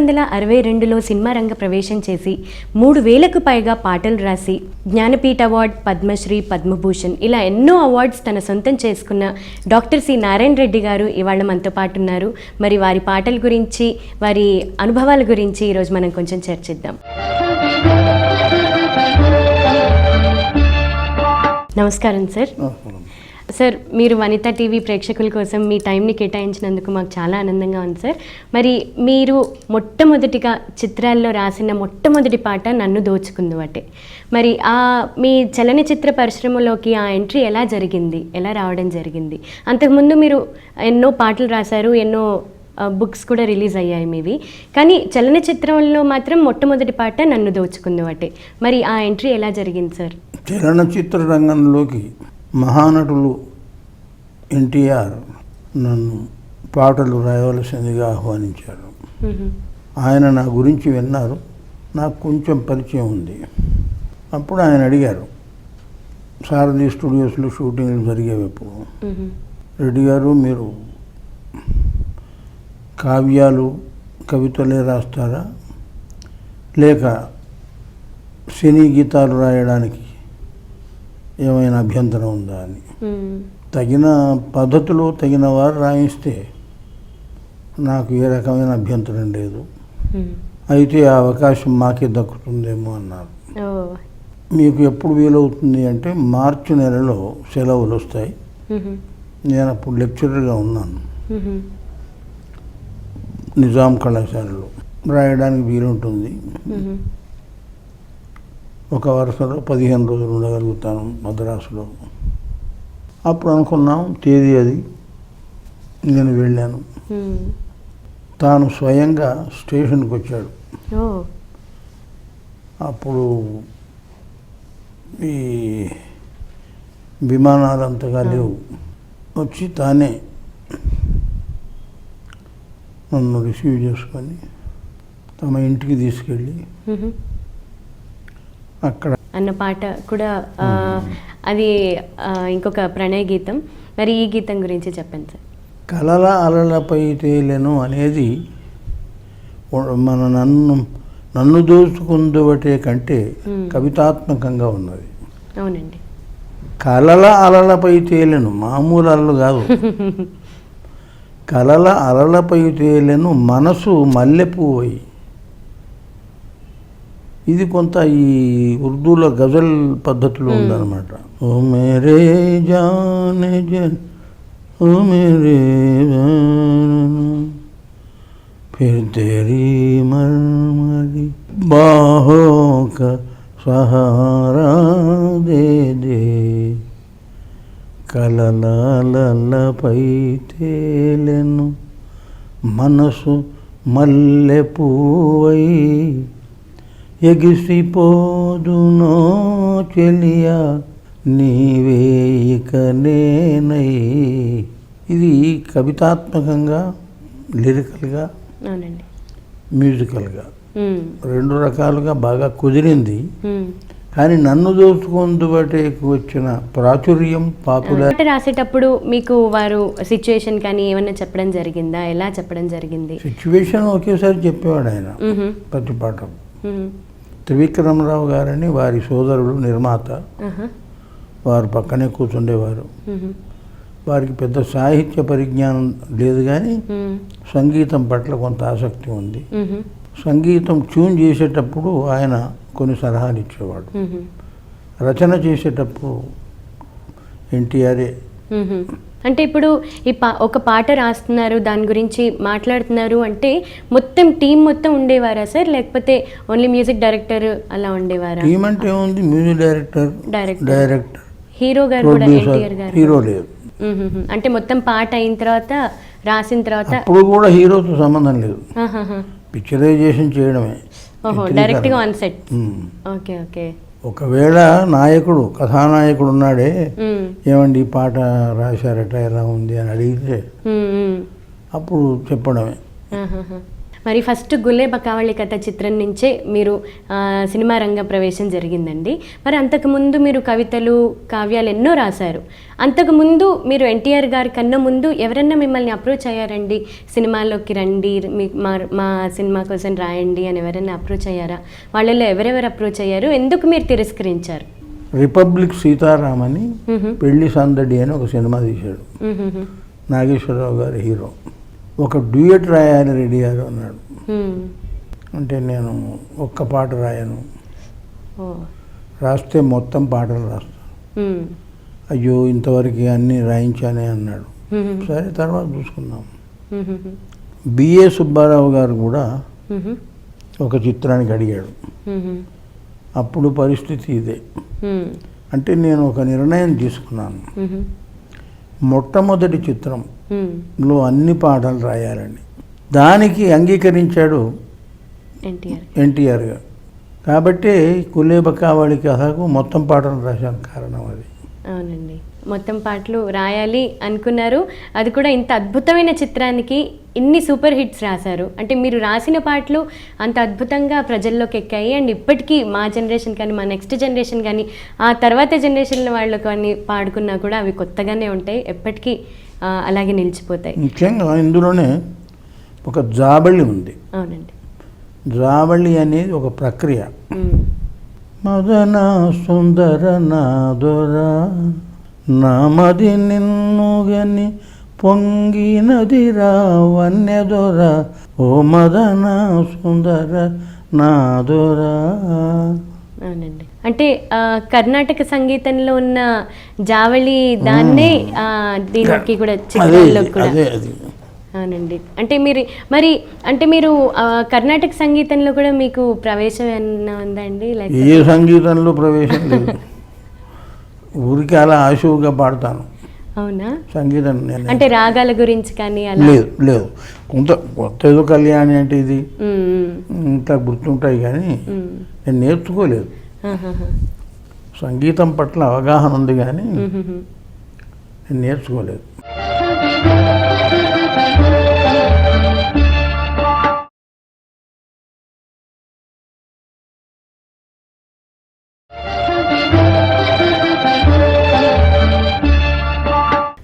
1962లో cinema రంగ ప్రవేశం చేసి 3000కు పైగా పాటలు రాసి జ్ఞానపీఠ అవార్డ్, పద్మశ్రీ, పద్మభూషణ్ ఇలా ఎన్నో అవార్డ్స్ తన సొంతం చేసుకున్న డాక్టర్ సి నారాయణ రెడ్డి గారు ఇవాళ మనతో పాటు ఉన్నారు. మరి వారి పాటల గురించి, వారి అనుభవాల గురించి ఈరోజు మనం కొంచెం చర్చిద్దాం. నమస్కారం సార్. సార్, మీరు వనితా టీవీ ప్రేక్షకుల కోసం మీ టైంని కేటాయించినందుకు మాకు చాలా ఆనందంగా ఉంది సార్. మరి మీరు మొట్టమొదటిగా చిత్రాల్లో రాసిన మొట్టమొదటి పాట నన్ను దోచుకుంది వాటే. మరి మీ చలనచిత్ర పరిశ్రమలోకి ఆ ఎంట్రీ ఎలా జరిగింది, ఎలా రావడం జరిగింది? అంతకుముందు మీరు ఎన్నో పాటలు రాశారు, ఎన్నో బుక్స్ కూడా రిలీజ్ అయ్యాయి మీవి, కానీ చలనచిత్రంలో మాత్రం మొట్టమొదటి పాట నన్ను దోచుకుంది వాటే. మరి ఆ ఎంట్రీ ఎలా జరిగింది సార్? చలనచిత్ర రంగంలోకి మహానటులు ఎన్టీఆర్ నన్ను పాటలు రాయవలసిందిగా ఆహ్వానించారు. ఆయన నా గురించి విన్నారు, నాకు కొంచెం పరిచయం ఉంది. అప్పుడు ఆయన అడిగారు, సారథి స్టూడియోస్లో షూటింగ్లు జరిగేవి ఎప్పుడు, రెడ్డి గారు మీరు కావ్యాలు, కవితలే రాస్తారా లేక సినీ గీతాలు రాయడానికి ఏమైనా అభ్యంతరం ఉందా అని. తగిన పద్ధతిలో తగిన వారు రాయిస్తే నాకు ఏ రకమైన అభ్యంతరం లేదు, అయితే ఆ అవకాశం మాకే దక్కుతుందేమో అన్నారు. మీకు ఎప్పుడు వీలవుతుంది అంటే మార్చి నెలలో సెలవులు వస్తాయి, నేను అప్పుడు లెక్చరర్గా ఉన్నాను నిజాం కళాశాలలో, రాయడానికి వీలుంటుంది, ఒక వరుసలో 15 రోజులు ఉండగలుగుతాను మద్రాసులో. అప్పుడు అనుకున్నాం, తేదీ అది, నేను వెళ్ళాను. తాను స్వయంగా స్టేషన్కి వచ్చాడు. అప్పుడు ఈ విమానాలు అంతగా లేవు. వచ్చి తానే నన్ను రిసీవ్ చేసుకొని తమ ఇంటికి తీసుకెళ్ళి అక్కడ అన్న పాట కూడా అది ఇంకొక ప్రణయ గీతం. మరి ఈ గీతం గురించి చెప్పండి సార్. కలల అలలపై తేలెను అనేది నన్ను దోచుకుందువటే కంటే కవితాత్మకంగా ఉన్నది. అవునండి. కలల అలలపై తేలెను మామూలు అలలు కాదు, కలల అలలపై తేలెను మనసు మల్లెపువ్వై. ఇది కొంత ఈ ఉర్దూలో గజల్ పద్ధతిలో ఉందన్నమాట. ఓ మేరే జానే జన్, ఓ మేరే ఫిర్ తేరీ మర్మరి బాహో కా సహారా దే దే, కలలపై తేలెను మనసు మల్లెపువ్వై, ఎగిసిపోదునో చెలియా నీవే ఇక నేనై. ఇది కవితాత్మకంగా, లిరికల్గా, మ్యూజికల్గా రెండు రకాలుగా బాగా కుదిరింది. కానీ నన్ను దోచుకుందు బట్టేకి వచ్చిన ప్రాచుర్యం, పాపులర్. రాసేటప్పుడు మీకు వారు సిచ్యువేషన్ కానీ ఏమన్నా చెప్పడం జరిగిందా? ఎలా చెప్పడం జరిగింది? సిచ్యువేషన్ ఒకేసారి చెప్పేవాడు ఆయన ప్రతి పాఠం. త్రివిక్రమరావు గారని వారి సోదరుడు నిర్మాత, వారు పక్కనే కూర్చుండేవారు. వారికి పెద్ద సాహిత్య పరిజ్ఞానం లేదు, కానీ సంగీతం పట్ల కొంత ఆసక్తి ఉంది. సంగీతం ట్యూన్ చేసేటప్పుడు ఆయన కొన్ని సలహాలు ఇచ్చేవాడు. రచన చేసేటప్పుడు ఎన్టీఆర్ఏ. అంటే ఇప్పుడు ఒక పాట రాస్తున్నారు, దాని గురించి మాట్లాడుతున్నారు అంటే మొత్తం టీం మొత్తం ఉండేవారా సార్, లేకపోతే ఓన్లీ మ్యూజిక్ డైరెక్టర్ అలా ఉండేవారా? టీం అంటే ఉంది, మ్యూజిక్ డైరెక్టర్, హీరో గారు కూడా, ఎన్టీఆర్ గారు. హీరో లేదు. అంటే మొత్తం పాట అయిన తర్వాత, రాసిన తర్వాత అప్పుడు కూడా హీరోతో సంబంధం లేదు, పిక్చరైజేషన్ చేయడమే. డైరెక్ట్ గా ఆన్ సెట్. Okay okay. ఒకవేళ నాయకుడు, కథానాయకుడు ఉన్నాడే, ఏమండి ఈ పాట రాశారట ఎలా ఉంది అని అడిగితే అప్పుడు చెప్పడమే. మరి ఫస్ట్ గులే బకావళి కథ చిత్రం నుంచే మీరు సినిమా రంగ ప్రవేశం జరిగిందండి. మరి అంతకుముందు మీరు కవితలు, కావ్యాలు ఎన్నో రాశారు. అంతకుముందు మీరు ఎన్టీఆర్ గారి కన్నా ముందు ఎవరన్నా మిమ్మల్ని అప్రోచ్ అయ్యారండి, సినిమాలోకి రండి, మా సినిమా కోసం రాయండి అని ఎవరైనా అప్రోచ్ అయ్యారా? వాళ్ళలో ఎవరెవరు అప్రోచ్ అయ్యారు, ఎందుకు మీరు తిరస్కరించారు? రిపబ్లిక్ సీతారామని పెళ్లి సందడి అని ఒక సినిమా తీశాడు, నాగేశ్వరరావు గారు హీరో. ఒక డ్యూయట్ రాయాలి రెడీ గారు అన్నాడు. అంటే నేను ఒక్క పాట రాయను, రాస్తే మొత్తం పాటలు రాస్తాను. అయ్యో ఇంతవరకు అన్నీ రాయించానే అన్నాడు. సరే తర్వాత చూసుకుందాం. బిఏ సుబ్బారావు గారు కూడా ఒక చిత్రానికి అడిగాడు. అప్పుడు పరిస్థితి ఇదే. అంటే నేను ఒక నిర్ణయం తీసుకున్నాను, మొట్టమొదటి చిత్రంలో అన్ని పాటలు రాయాలని. దానికి అంగీకరించాడు ఎన్టీఆర్ గారు. కాబట్టి గులే బకావళి కథకు మొత్తం పాటలు రాశాను, కారణం అది. అవునండి, మొత్తం పాటలు రాయాలి అనుకున్నారు. అది కూడా ఇంత అద్భుతమైన చిత్రానికి ఇన్ని సూపర్ హిట్స్ రాశారు. అంటే మీరు రాసిన పాటలు అంత అద్భుతంగా ప్రజల్లోకి ఎక్కాయి. అండ్ ఇప్పటికీ మా జనరేషన్ కానీ, మా నెక్స్ట్ జనరేషన్ కానీ, ఆ తర్వాత జనరేషన్ వాళ్ళు కానీ పాడుకున్నా కూడా అవి కొత్తగానే ఉంటాయి, ఎప్పటికీ అలాగే నిలిచిపోతాయి. ముఖ్యంగా ఇందులోనే ఒక జాబళి ఉంది. అవునండి, జాబళి అనేది ఒక ప్రక్రియ. మదన సుందర నాదొరా నామది నిన్నుగని పొంగినదిరా వన్యదొరా ఓ మదన సుందర నాదొరా. అవునండి, అంటే కర్ణాటక సంగీతంలో ఉన్న జావళి దాన్నే దీనికి కూడా చిత్రాల్లో కూడా. అవునండి, అంటే మీరు కర్ణాటక సంగీతంలో కూడా మీకు ప్రవేశం ఏమన్నా ఉందండి? ఏ సంగీతంలో ప్రవేశం లేదు, ఊరికి అలా ఆశువుగా పాడతాను. అవునా? సంగీతం అంటే రాగాల గురించి కానీ లేదు లేదు. కొత్త ఏదో కళ్యాణి అంటే ఇది ఇంకా గుర్తుంటాయి కానీ నేను నేర్చుకోలేదు. సంగీతం పట్ల అవగాహన ఉంది కానీ నేను నేర్చుకోలేదు.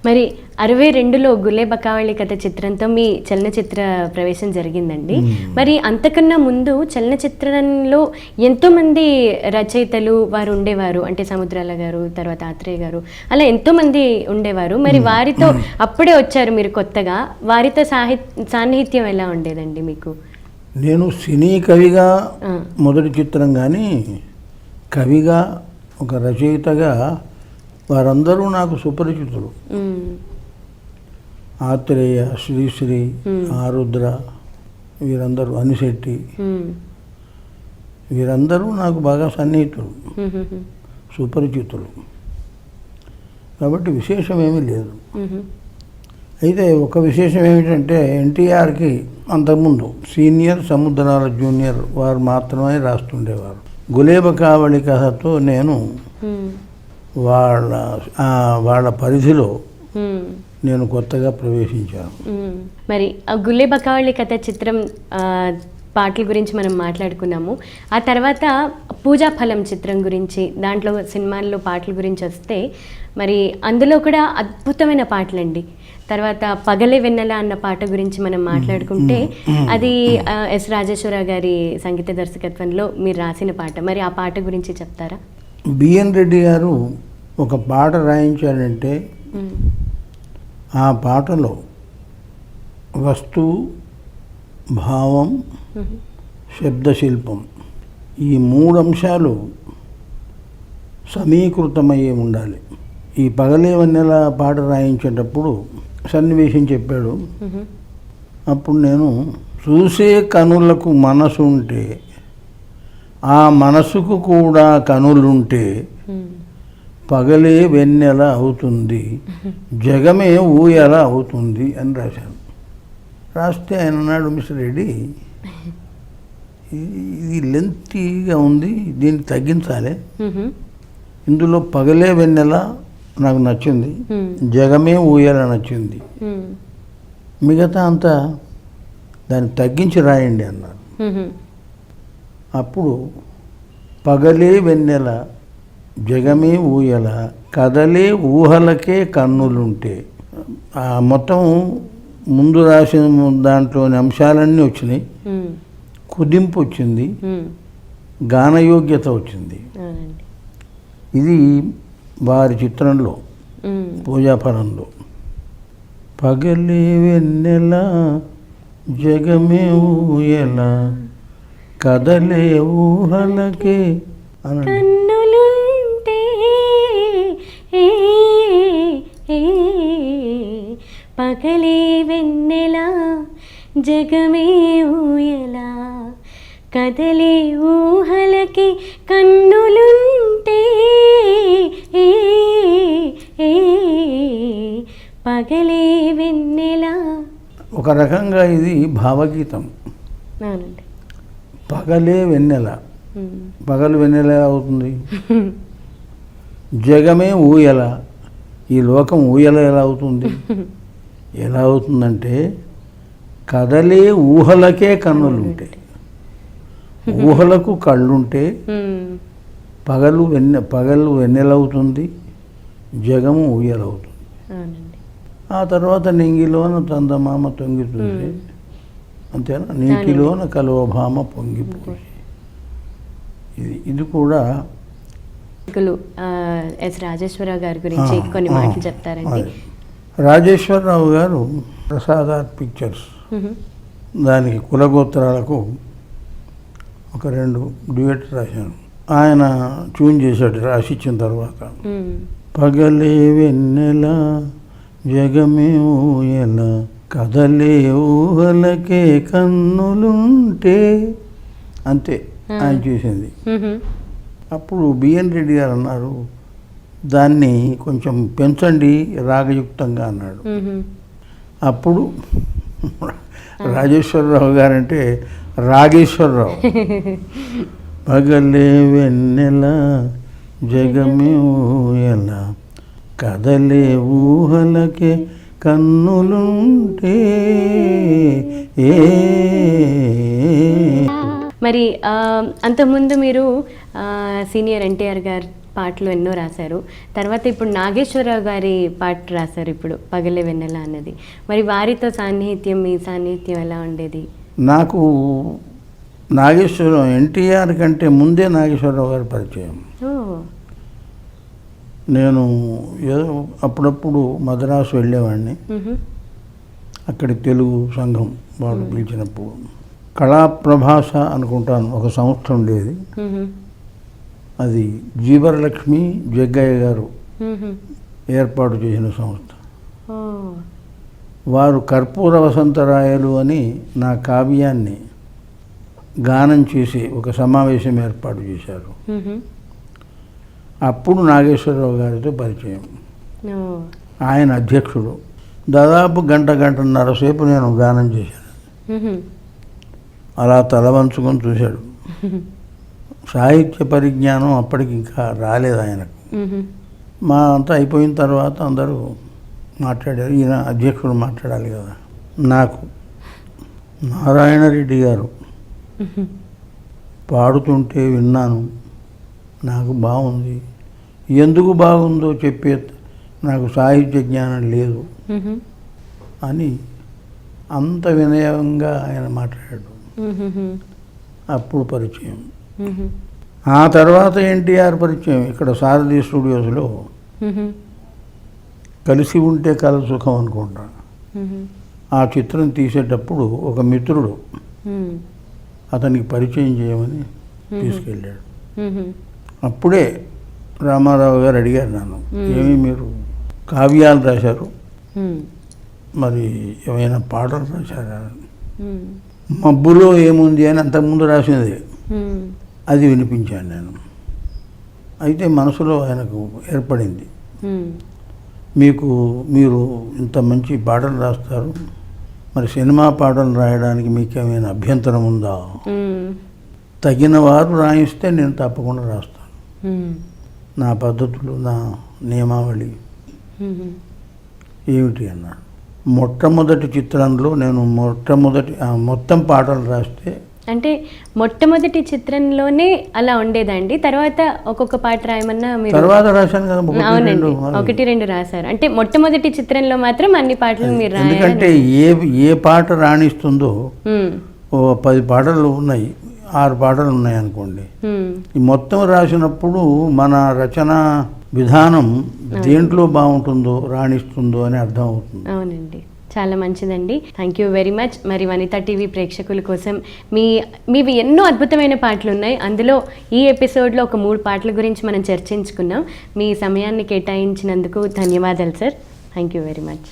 మరి 62లో గులే బకావళి కథ చిత్రంతో మీ చలనచిత్ర ప్రవేశం జరిగిందండి. మరి అంతకన్నా ముందు చలనచిత్రంలో ఎంతోమంది రచయితలు వారు ఉండేవారు. అంటే సముద్రాల గారు, తర్వాత ఆత్రేయ గారు, అలా ఎంతోమంది ఉండేవారు. మరి వారితో అప్పుడే వచ్చారు మీరు కొత్తగా, వారితో సాన్నిహిత్యం ఎలా ఉండేదండి మీకు? నేను సినీ కవిగా మొదటి చిత్రం కానీ కవిగా, ఒక రచయితగా వారందరూ నాకు సుపరిచితులు. ఆత్రేయ, శ్రీశ్రీ, ఆరుద్ర, వీరందరూ, అనిశెట్టి, వీరందరూ నాకు బాగా సన్నిహితులు, సుపరిచితులు. కాబట్టి విశేషం ఏమీ లేదు. అయితే ఒక విశేషం ఏమిటంటే ఎన్టీఆర్కి అంతకుముందు సీనియర్, సముద్రాల జూనియర్ వారు మాత్రమే రాస్తుండేవారు. గులే బకావళి కథతో నేను వాళ్ళ పరిధిలో నేను కొత్తగా ప్రవేశించాను. మరి గులే బకావళి కథ చిత్రం పాటల గురించి మనం మాట్లాడుకున్నాము. ఆ తర్వాత పూజాఫలం చిత్రం గురించి, దాంట్లో సినిమాల్లో పాటల గురించి వస్తే మరి అందులో కూడా అద్భుతమైన పాటలండి. తర్వాత పగలే వెన్నెల అన్న పాట గురించి మనం మాట్లాడుకుంటే అది ఎస్ రాజేశ్వరరావు గారి సంగీత దర్శకత్వంలో మీరు రాసిన పాట. మరి ఆ పాట గురించి చెప్తారా? బిఎన్ రెడ్డి గారు ఒక పాట రాయించారంటే ఆ పాటలో వస్తువు, భావం, శబ్దశిల్పం ఈ 3 అంశాలు సమీకృతమయ్యే ఉండాలి. ఈ పగలే వెన్నెల పాట రాయించేటప్పుడు సన్నివేశం చెప్పాడు. అప్పుడు నేను చూసే కనులకు మనసు ఉంటే ఆ మనసుకు కూడా కనులుంటే పగలే వెన్నెల అవుతుంది, జగమే ఊయల అవుతుంది అని రాశాను. రాస్తే ఆయన అన్నాడు, మిస్టర్ రెడ్డి ఇది లెంతీగా ఉంది, దీన్ని తగ్గించాలి. ఇందులో పగలే వెన్నెల నాకు నచ్చింది, జగమే ఊయల నచ్చింది, మిగతా అంతా దాన్ని తగ్గించి రాయండి అన్నారు. అప్పుడు పగలే వెన్నెల జగమే ఊయల కదలే ఊహలకే కన్నులుంటే, ఆ మొత్తం ముందు రాసిన దాంట్లోని అంశాలన్నీ వచ్చినాయి, కుదింపు వచ్చింది, గానయోగ్యత వచ్చింది. ఇది వారి చిత్రంలో పూజాఫలంలో. పగలే వెన్నెల జగమే ఊయల కదలే ఊహలకే కన్నులుంటే పగలే వెన్నెల జగమే ఊయల కదలే ఊహలకి కన్నులుంటే పగలే వెన్నెల. ఒక రకంగా ఇది భావగీతం. అవునండి. పగలే వెన్నెల, పగలు వెన్నెల అవుతుంది. జగమే ఊయల, ఈ లోకం ఊయల ఎలా అవుతుంది? ఎలా అవుతుందంటే కదలే ఊహలకే కన్నులుంటాయి. ఊహలకు కళ్ళుంటే పగలు వెన్నెలవుతుంది, జగము ఊయలవుతుంది. ఆ తర్వాత నింగిలోన చందమామ తొంగి చూసి, అంతేనా, నీటిలోన కలువభామ పొంగిపోయి. ఇది కూడా ఎస్ రాజేశ్వరరావు గారి గురించి కొన్ని మాటలు చెప్తారండి. రాజేశ్వరరావు గారు ప్రసాద్ ఆర్ట్ పిక్చర్స్ దానికి కులగోత్రాలకు ఒక 2 డ్యూయట్ రాశాను. ఆయన ట్యూన్ చేశాడు రాసిచ్చిన తర్వాత. పగలే వెన్నెల జగమే ఊయల కదలే ఊహలకే కన్నులుంటే, అంతే ఆయన చేసింది. అప్పుడు బిఎన్ రెడ్డి గారు అన్నారు, దాన్ని కొంచెం పెంచండి రాగయుక్తంగా అన్నాడు. అప్పుడు రాజేశ్వరరావు గారంటే రాగేశ్వరరావు. పగలే వెన్నెల జగమే ఊయల కదలే ఊహలకే కన్నులుంటే. మరి అంతకుముందు మీరు సీనియర్ ఎన్టీఆర్ గారి పాటలు ఎన్నో రాశారు. తర్వాత ఇప్పుడు నాగేశ్వరరావు గారి పాట రాశారు ఇప్పుడు పగలే వెన్నెల అన్నది. మరి వారితో సాన్నిహిత్యం, మీ సాన్నిహిత్యం ఎలా ఉండేది? నాకు నాగేశ్వరరావు ఎన్టీఆర్ కంటే ముందే నాగేశ్వరరావు గారి పరిచయం. నేను ఏదో అప్పుడప్పుడు మద్రాసు వెళ్ళేవాడిని. అక్కడి తెలుగు సంఘం వాళ్ళు పిలిచినప్పుడు కళాప్రభాస అనుకుంటాను ఒక సంస్థ ఉండేది. అది జీవరలక్ష్మి జగ్గయ్య గారు ఏర్పాటు చేసిన సంస్థ. వారు కర్పూర వసంతరాయలు అని నా కావ్యాన్ని గానం చేసి ఒక సమావేశం ఏర్పాటు చేశారు. అప్పుడు నాగేశ్వరరావు గారితో పరిచయం. ఆయన అధ్యక్షుడు. దాదాపు గంటన్నర సేపు నేను గానం చేశాను. అలా తల వంచుకొని చూశాడు. సాహిత్య పరిజ్ఞానం అప్పటికి ఇంకా రాలేదు ఆయనకు. మా అంతా అయిపోయిన తర్వాత అందరూ మాట్లాడారు. ఈయన అధ్యక్షుడు మాట్లాడాలి కదా. నాకు నారాయణ రెడ్డి గారు పాడుతుంటే విన్నాను, నాకు బాగుంది. ఎందుకు బాగుందో చెప్పే నాకు సాహిత్య జ్ఞానం లేదు అని అంత వినయంగా ఆయన మాట్లాడాడు. అప్పుడు పరిచయం. ఆ తర్వాత ఎన్టీఆర్ పరిచయం ఇక్కడ సారథి స్టూడియోస్లో. కలిసి ఉంటే కల సుఖం అనుకుంటా. ఆ చిత్రం తీసేటప్పుడు ఒక మిత్రుడు అతనికి పరిచయం చేయమని తీసుకెళ్ళాడు. అప్పుడే రామారావు గారు అడిగారు నన్ను, ఏమి మీరు కావ్యాలు రాశారు, మరి ఏమైనా పాటలు రాశారా? మబ్బులో ఏముంది అని అంతకుముందు రాసినది, అది వినిపించాను నేను. అయితే మనసులో ఆయనకు ఏర్పడింది, మీరు ఇంత మంచి పాటలు రాస్తారు, మరి సినిమా పాటలు రాయడానికి మీకేమైనా అభ్యంతరం ఉందా? తగిన వారు రాయిస్తే నేను తప్పకుండా రాస్తాను. నా పద్ధతులు, నా నియమావళి ఏమిటి అన్నాడు. మొట్టమొదటి చిత్రంలో నేను మొత్తం పాటలు రాస్తే అంటే మొట్టమొదటి చిత్రంలోనే అలా ఉండేదండి, తర్వాత ఒక్కొక్క పాట రాయమన్నా మీరు? తర్వాత రాశాను కదా, అవునండి, 1-2 రాశారు. అంటే మొట్టమొదటి చిత్రంలో మాత్రం అన్ని పాటలు మీరు రాయాలి. ఎందుకంటే ఏ పాట రాణిస్తుందో, ఓ 10 పాటలు ఉన్నాయి, 6 పాటలు ఉన్నాయి అనుకోండి, ఈ మొత్తం రాసినప్పుడు మన రచన విధానం దేంట్లో బాగుంటుందో రాణిస్తుందో అని అర్థం అవుతుంది. అవునండి, చాలా మంచిదండి. Thank you very much. మరి వనిత టీవీ ప్రేక్షకుల కోసం మీవి ఎన్నో అద్భుతమైన పాటలు ఉన్నాయి. అందులో ఈ ఎపిసోడ్లో ఒక 3 పాటల గురించి మనం చర్చించుకున్నాం. మీ సమయాన్ని కేటాయించినందుకు ధన్యవాదాలు sir. Thank you very much.